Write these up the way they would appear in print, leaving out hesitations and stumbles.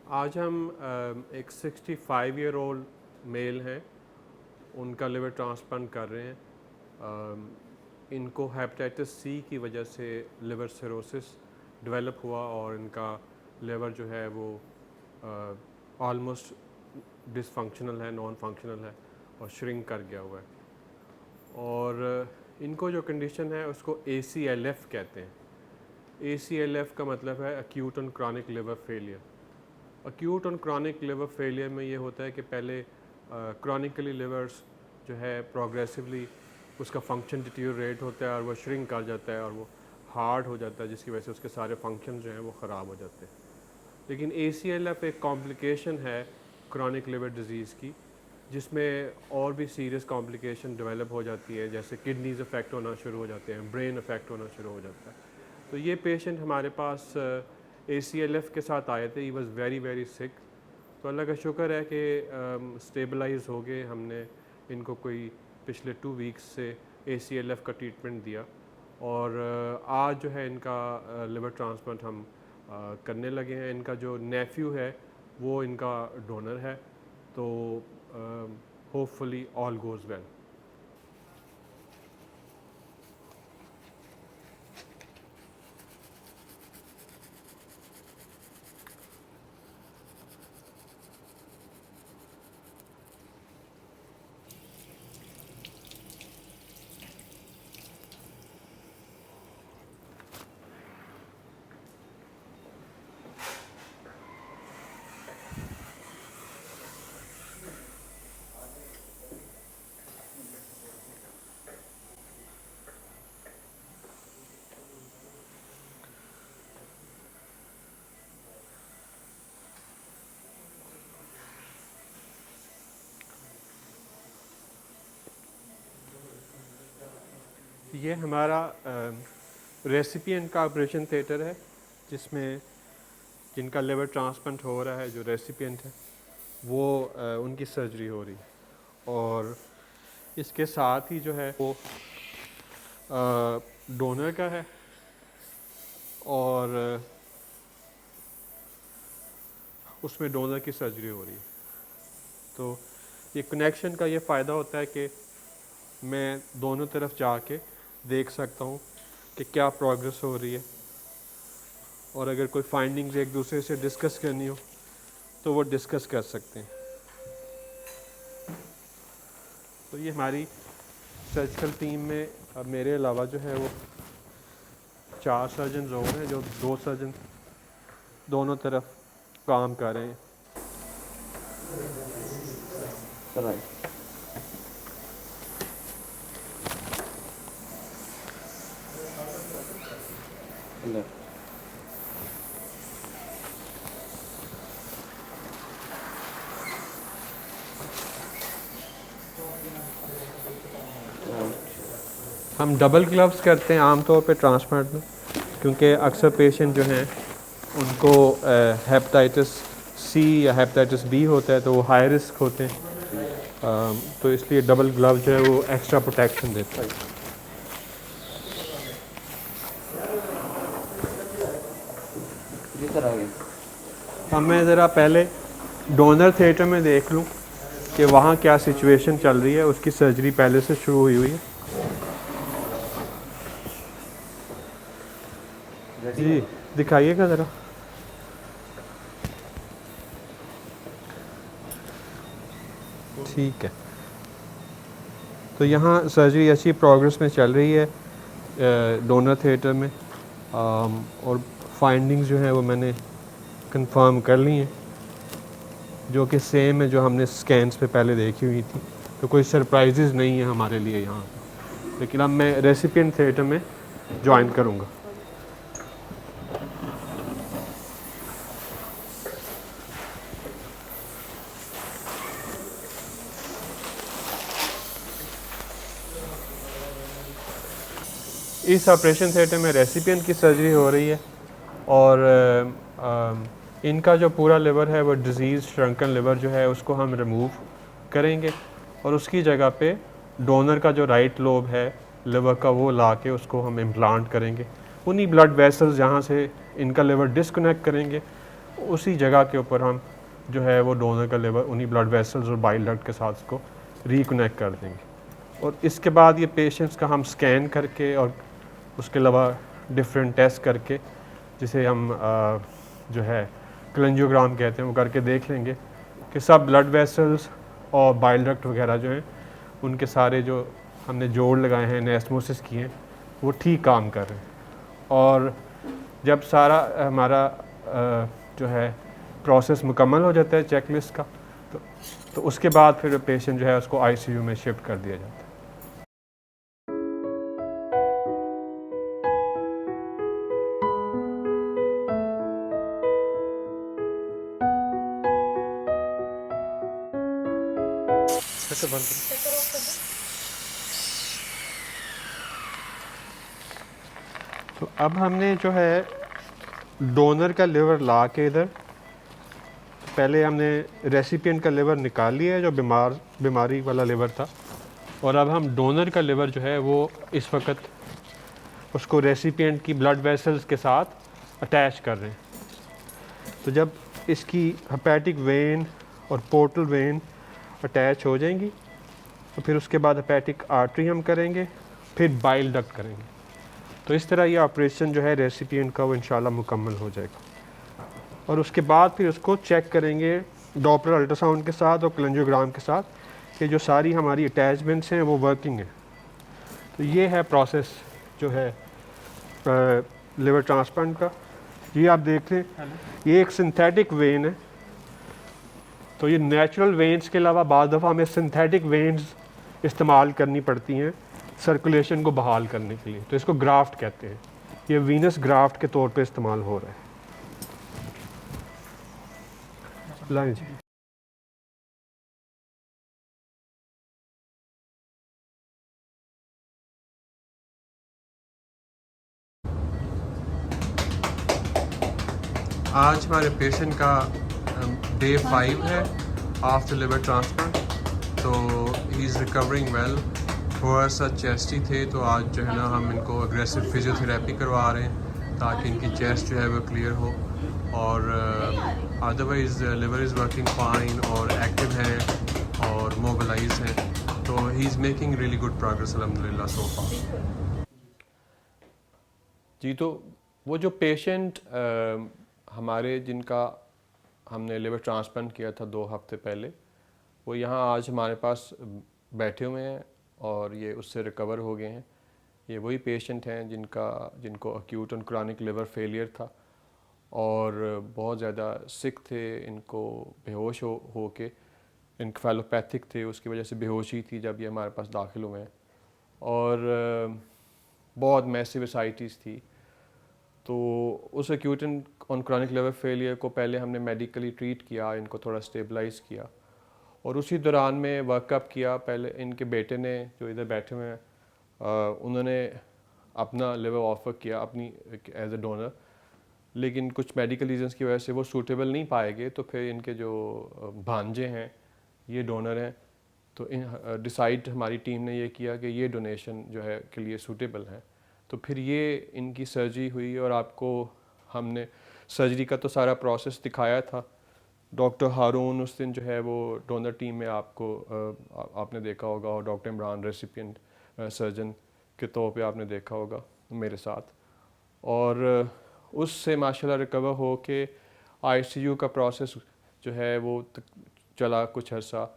आज हम एक 65 ईयर ओल्ड मेल हैं, उनका लिवर ट्रांसप्लांट कर रहे हैं। इनको हेपेटाइटिस सी की वजह से लिवर सिरोसिस डेवलप हुआ और इनका लिवर जो है वो ऑलमोस्ट डिसफंक्शनल है, नॉन फंक्शनल है और श्रिंक कर गया हुआ है। और इनको जो कंडीशन है उसको ACLF कहते हैं। ACLF का मतलब है acute and chronic liver failure. Acute और क्रॉनिक लिवर फेलियर में ये होता है कि पहले क्रॉनिकली लिवर्स जो है प्रोग्रेसिवली उसका फंक्शन डिटीरियोरेट होता है और वो श्रिंक कर जाता है और वो हार्ड हो जाता है, जिसकी वजह से उसके सारे फंक्शन जो हैं वो ख़राब हो जाते हैं। लेकिन ACLF एक कॉम्प्लिकेशन है क्रॉनिक लिवर डिज़ीज़ की, जिसमें और भी सीरियस कॉम्प्लिकेशन डेवलप हो जाती है, जैसे किडनीज अफेक्ट होना शुरू हो जाते हैं, ब्रेन अफेक्ट होना शुरू हो जाता है। तो ये पेशेंट हमारे पास ACLF के साथ आए थे। He was very very sick. तो अल्लाह का शुक्र है कि स्टेबलाइज हो गए। हमने इनको कोई पिछले 2 वीक्स से ACLF का ट्रीटमेंट दिया और आज जो है इनका लिवर ट्रांसप्लांट हम करने लगे हैं। इनका जो नेफ्यू है वो इनका डोनर है, तो होपफुली ऑल गोज़ वेल। ये हमारा रेसिपिएंट का ऑपरेशन थिएटर है, जिसमें जिनका लिवर ट्रांसप्लांट हो रहा है, जो रेसिपिएंट है वो उनकी सर्जरी हो रही है। और इसके साथ ही जो है वो डोनर का है और उसमें डोनर की सर्जरी हो रही है। तो ये कनेक्शन का ये फ़ायदा होता है कि मैं दोनों तरफ जाके देख सकता हूँ कि क्या प्रोग्रेस हो रही है, और अगर कोई फाइंडिंग्स एक दूसरे से डिस्कस करनी हो तो वो डिस्कस कर सकते हैं। तो ये हमारी सर्जिकल टीम में अब मेरे अलावा जो है वो 4 सर्जन और हैं, जो 2 सर्जन दोनों तरफ काम कर रहे हैं। हम डबल ग्लव्स करते हैं आमतौर पे ट्रांसप्लांट में, क्योंकि अक्सर पेशेंट जो हैं उनको हेपेटाइटिस सी या हेपेटाइटिस बी होता है, तो वो हाई रिस्क होते हैं। तो इसलिए डबल ग्लव जो है वो एक्स्ट्रा प्रोटेक्शन देता है। अब मैं ज़रा पहले डोनर थिएटर में देख लूँ कि वहाँ क्या सिचुएशन चल रही है। उसकी सर्जरी पहले से शुरू हुई है। जी दिखाइएगा ज़रा। ठीक है, तो यहाँ सर्जरी अच्छी प्रोग्रेस में चल रही है डोनर थिएटर में, और फाइंडिंग्स जो हैं वो मैंने कंफर्म कर ली हैं, जो कि सेम है जो हमने स्कैन्स पे पहले देखी हुई थी। तो कोई सरप्राइजेज़ नहीं है हमारे लिए यहाँ, लेकिन अब मैं रेसिपिएंट थिएटर में ज्वाइन करूँगा। इस ऑपरेशन थिएटर में रेसिपिएंट की सर्जरी हो रही है और इनका जो पूरा लिवर है वो डिजीज़ श्रंकन लिवर जो है उसको हम रिमूव करेंगे और उसकी जगह पे डोनर का जो राइट लोब है लिवर का वो ला के उसको हम इम्प्लांट करेंगे। उन्हीं ब्लड वेसल्स जहाँ से इनका लिवर डिस्कनेक्ट करेंगे उसी जगह के ऊपर हम जो है वो डोनर का लिवर उन्हीं ब्लड वेसल्स और बाइल डक्ट के साथ उसको रिकनेक्ट कर देंगे। और इसके बाद ये पेशेंट्स का हम स्कैन करके और उसके अलावा डिफरेंट टेस्ट करके, जिसे हम जो है क्लेंजियोग्राम कहते हैं, वो करके देख लेंगे कि सब ब्लड वेसल्स और बाइल डक्ट वगैरह जो हैं उनके सारे जो हमने जोड़ लगाए हैं, एनास्मोसिस किए हैं, वो ठीक काम कर रहे हैं। और जब सारा हमारा जो है प्रोसेस मुकम्मल हो जाता है चेकलिस्ट का, तो उसके बाद फिर पेशेंट जो है उसको आईसीयू में शिफ्ट कर दिया जाता है। कैसे बंद करें? तो अब हमने जो है डोनर का लिवर ला के इधर पहले हमने रेसिपिएंट का लिवर निकाल लिया है जो बीमारी वाला लिवर था, और अब हम डोनर का लिवर जो है वो इस वक्त उसको रेसिपिएंट की ब्लड वेसल्स के साथ अटैच कर रहे हैं। तो जब इसकी हेपेटिक वेन और पोर्टल वेन अटैच हो जाएंगी तो फिर उसके बाद हेपेटिक आर्टरी हम करेंगे, फिर बाइल डक्ट करेंगे। तो इस तरह ये ऑपरेशन जो है रेसिपिएंट का वो इंशाल्लाह मुकम्मल हो जाएगा। और उसके बाद फिर उसको चेक करेंगे डॉपलर अल्ट्रासाउंड के साथ और क्लेंजियोग्राम के साथ कि जो सारी हमारी अटैचमेंट्स हैं वो वर्किंग है। तो ये है प्रोसेस जो है लिवर ट्रांसप्लांट का। ये आप देख लें, ये एक सिंथेटिक वेन है। तो ये नेचुरल वेन्स के अलावा बाद दफ़ा हमें सिंथेटिक वेन्स इस्तेमाल करनी पड़ती हैं सर्कुलेशन को बहाल करने के लिए। तो इसको ग्राफ्ट कहते हैं। ये वीनस ग्राफ्ट के तौर पे इस्तेमाल हो रहा है। लाइन जी। आज हमारे पेशेंट का डे 5 है आफ्टर लिवर ट्रांसप्लांट। तो ही इज़ रिकवरिंग वेल। थोड़ा सा चेस्टी थे, तो आज जो है ना हम इनको अग्रेसिव फिजियोथेरेपी करवा रहे हैं ताकि इनकी चेस्ट जो है वो क्लियर हो। और otherwise liver is working fine और एक्टिव हैं और मोबिलाइज हैं। तो he is making really good progress अल्हम्दुलिल्लाह सो फार। जी, तो वो जो पेशेंट हमारे जिनका हमने लिवर ट्रांसप्लांट किया था 2 हफ्ते पहले, वो यहाँ आज हमारे पास बैठे हुए हैं और ये उससे रिकवर हो गए हैं। ये वही पेशेंट हैं जिनको अक्यूट और क्रॉनिक लिवर फेलियर था और बहुत ज़्यादा सिक थे। इनको बेहोश हो के इनफेलोपैथिक थे, उसकी वजह से बेहोशी थी जब ये हमारे पास दाखिल हुए हैं। और बहुत मैसिव एसाइटिस थी। तो उस acute on chronic liver failure को पहले हमने मेडिकली ट्रीट किया, इनको थोड़ा स्टेबलाइज किया और उसी दौरान में वर्कअप किया। पहले इनके बेटे ने जो इधर बैठे हुए हैं उन्होंने अपना लिवर ऑफर किया अपनी एज ए डोनर, लेकिन कुछ मेडिकल रीजंस की वजह से वो सूटेबल नहीं पाए गए। तो फिर इनके जो भांजे हैं ये डोनर हैं, तो डिसाइड हमारी टीम ने ये किया कि ये डोनेशन जो है के लिए सूटेबल है। तो फिर ये इनकी सर्जरी हुई और आपको हमने सर्जरी का तो सारा प्रोसेस दिखाया था। डॉक्टर हारून उस दिन जो है वो डोनर टीम में आपने देखा होगा, और डॉक्टर इमरान रेसिपिएंट सर्जन के तौर पे आपने देखा होगा मेरे साथ। और उससे माशाल्लाह रिकवर हो के आईसीयू का प्रोसेस जो है वो चला कुछ अर्सा,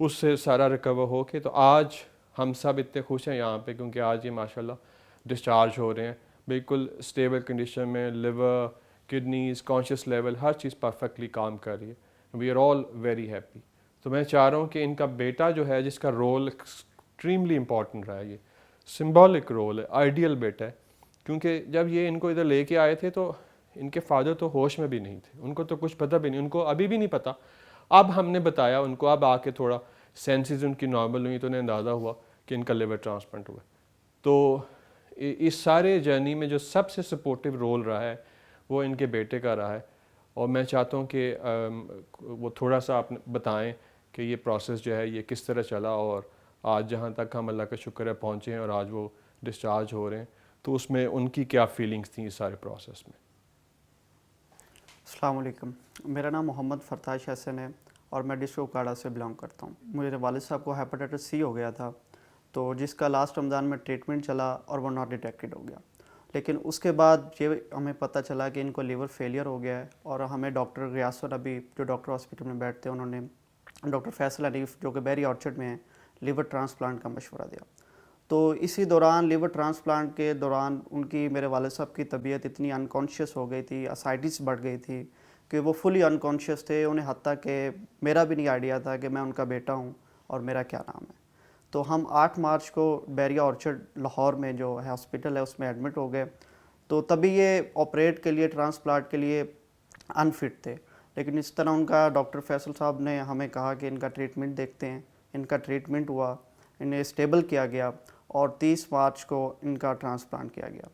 उससे सारा रिकवर हो के तो आज हम सब इतने खुश हैं यहाँ पे, क्योंकि आज ये माशाल्लाह डिस्चार्ज हो रहे हैं बिल्कुल स्टेबल कंडीशन में। लिवर, किडनीज़, कॉन्शियस लेवल हर चीज़ परफेक्टली काम कर रही है। We are all very happy. तो मैं चाह रहा हूँ कि इनका बेटा जो है, जिसका रोल एक्सट्रीमली इम्पॉर्टेंट रहा है, ये सिंबॉलिक रोल है, आइडियल बेटा है। क्योंकि जब ये इनको इधर लेके आए थे तो इनके फादर तो होश में भी नहीं थे, उनको तो कुछ पता भी नहीं, उनको अभी भी नहीं पता। अब हमने बताया उनको, अब आके थोड़ा सेंसेस उनकी नॉर्मल हुई तो उन्हें अंदाज़ा हुआ कि इनका लिवर ट्रांसप्लांट हुआ। तो इस सारे जर्नी में जो सबसे सपोर्टिव रोल रहा है वो इनके बेटे का रहा है। और मैं चाहता हूँ कि वो थोड़ा सा आप बताएं कि ये प्रोसेस जो है ये किस तरह चला, और आज जहाँ तक हम अल्लाह का शुक्र है पहुँचे हैं और आज वो डिस्चार्ज हो रहे हैं, तो उसमें उनकी क्या फीलिंग्स थी इस सारे प्रोसेस में। अस्सलाम वालेकुम। मेरा नाम मोहम्मद फरताश हसन है और मैं डिस्ट्रिक्ट उकाड़ा से बिलोंग करता हूँ। मेरे वालिद साहब को हेपेटाइटिस सी हो गया था, तो जिसका लास्ट रमज़ान में ट्रीटमेंट चला और वो नॉट डिटेक्टेड हो गया। लेकिन उसके बाद ये हमें पता चला कि इनको लीवर फेलियर हो गया है और हमें डॉक्टर रियासत नबी जो डॉक्टर हॉस्पिटल में बैठते हैं उन्होंने डॉक्टर फैसल हनीफ जो कि बैरी ऑर्चर्ड में है लीवर ट्रांसप्लांट का मशवरा दिया। तो इसी दौरान लीवर ट्रांसप्लांट के दौरान उनकी मेरे वालिद साहब की तबीयत इतनी अनकॉन्शियस हो गई थी, असाइटिस बढ़ गई थी कि वो फुली अनकॉन्शियस थे। उन्हें हत्ता कि मेरा भी नहीं आइडिया था कि मैं उनका बेटा हूँ और मेरा क्या नाम है। तो हम 8 मार्च को बैरिया ऑर्चर्ड लाहौर में जो है हॉस्पिटल है उसमें एडमिट हो गए। तो तभी ये ऑपरेट के लिए ट्रांसप्लांट के लिए अनफिट थे, लेकिन इस तरह उनका डॉक्टर फैसल साहब ने हमें कहा कि इनका ट्रीटमेंट देखते हैं। इनका ट्रीटमेंट हुआ, इन्हें स्टेबल किया गया और 30 मार्च को इनका ट्रांसप्लांट किया गया।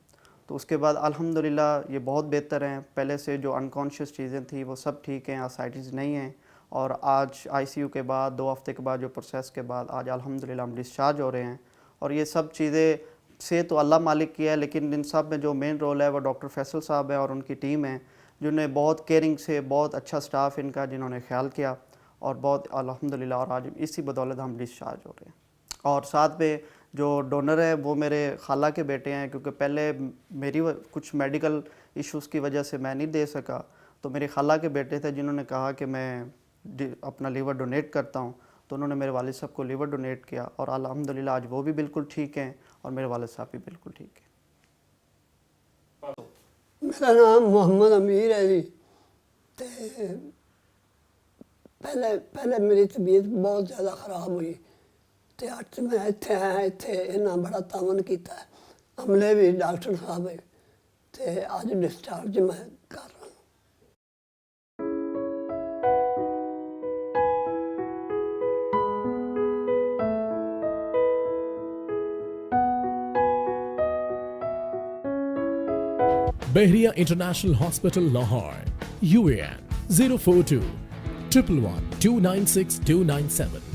तो उसके बाद अल्हम्दुलिल्लाह ये बहुत बेहतर हैं। पहले से जो अनकॉन्शियस चीज़ें थी वो सब ठीक हैं, असाइटिस नहीं हैं। और आज आईसीयू के बाद 2 हफ्ते के बाद जो प्रोसेस के बाद आज अल्हम्दुलिल्लाह हम डिस्चार्ज हो रहे हैं। और ये सब चीज़ें से तो अल्लाह मालिक की है, लेकिन इन सब में जो मेन रोल है वो डॉक्टर फैसल साहब है और उनकी टीम है, जिन्होंने बहुत केयरिंग से, बहुत अच्छा स्टाफ इनका जिन्होंने ख्याल किया और बहुत अल्हम्दुलिल्लाह। और आज इसी बदौलत हम डिस्चार्ज हो रहे हैं। और साथ में जो डोनर है वो मेरे खाला के बेटे हैं, क्योंकि पहले मेरी कुछ मेडिकल इश्यूज़ की वजह से मैं नहीं दे सका, तो मेरे खाला के बेटे थे जिन्होंने कहा कि मैं अपना लीवर डोनेट करता हूँ। तो उन्होंने मेरे वालिद साहब को लीवर डोनेट किया और अल्हम्दुलिल्लाह आज वो भी बिल्कुल ठीक हैं और मेरे वालिद साहब भी बिल्कुल ठीक हैं। मेरा नाम मोहम्मद अमीर है जी। ते पहले मेरी तबीयत बहुत ज़्यादा ख़राब हुई तो अठ मैं इत्थे आया, इत्थे इन्हें बड़ा तावन किया, अमले भी डॉक्टर साहब है ते अज डिस्चार्ज मैं कर रहा हूँ। Bahria International Hospital, Lahore, UAN 042 111 296 297.